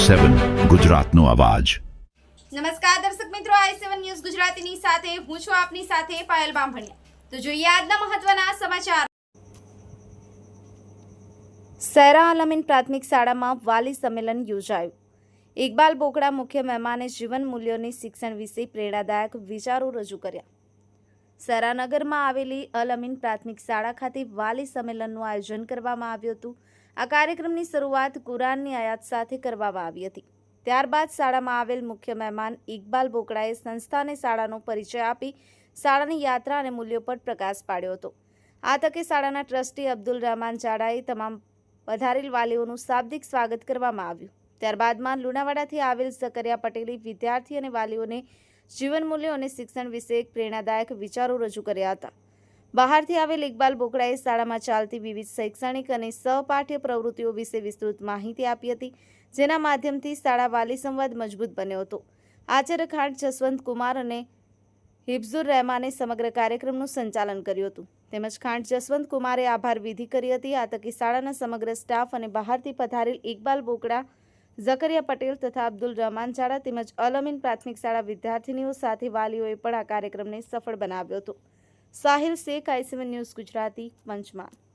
i7 ગુજરાતનો અવાજ। નમસ્કાર દર્શક મિત્રો, i7 ન્યૂઝ ગુજરાતીની સાથે હું છું આપની સાથે પાયલ બામભણિયા। તો જોઈએ આજના મહત્વના સમાચાર। સૈરા અલ-અમીન પ્રાથમિક શાળામાં વાલી સંમેલન યોજાયું। ઇકબાલ બોકડા મુખ્ય મહેમાને જીવન મૂલ્યોની શિક્ષણ વિશે પ્રેરણાદાયક વિચારો રજૂ કર્યા। સૈરાનગરમાં આવેલી અલ-અમીન પ્રાથમિક શાળા ખાતે વાલી સંમેલનનું આયોજન કરવામાં આવ્યું હતું। આ કાર્યક્રમની શરૂઆત કુરાનની આયાત સાથે કરવામાં આવી હતી। ત્યારબાદ શાળામાં આવેલ મુખ્ય મહેમાન ઇકબાલ બોકડાએ સંસ્થાને શાળાનો પરિચય આપી શાળાની યાત્રા અને મૂલ્યો પર પ્રકાશ પાડ્યો હતો। આ તકે શાળાના ટ્રસ્ટી અબ્દુલ રહેમાન જાડાએ તમામ પધારેલ વાલીઓનું શાબ્દિક સ્વાગત કરવામાં આવ્યું। ત્યારબાદમાં લુણાવાડાથી આવેલ ઝકરિયા પટેલે વિદ્યાર્થી અને વાલીઓને જીવન મૂલ્યો અને શિક્ષણ વિશે પ્રેરણાદાયક વિચારો રજૂ કર્યા હતા। બહારથી આવેલ ઇકબાલ બોકડાએ શાળામાં ચાલતી વિવિધ શૈક્ષણિક અને સહપાઠ્ય પ્રવૃત્તિઓ વિશે વિસ્તૃત માહિતી આપી હતી, જેના માધ્યમથી શાળા વાલી સંવાદ મજબૂત બન્યો હતો। આચાર્ય ખાંટ જસવંત કુમાર અને હિફઝુર રહેમાને સમગ્ર કાર્યક્રમનું સંચાલન કર્યું હતું, તેમજ ખાંટ જસવંત કુમારે આભાર વિધિ કરી હતી। આ તકે શાળાના સમગ્ર સ્ટાફ અને બહારથી પધારેલ ઇકબાલ બોકડા, ઝકરિયા પટેલ તથા અબ્દુલ રહેમાન જાડા તેમજ અલ-અમીન પ્રાથમિક શાળા વિદ્યાર્થીનીઓ સાથે વાલીઓએ પણ આ કાર્યક્રમને સફળ બનાવ્યો હતો। Sahil Shaikh, i7 news Gujarati, Panchmahal.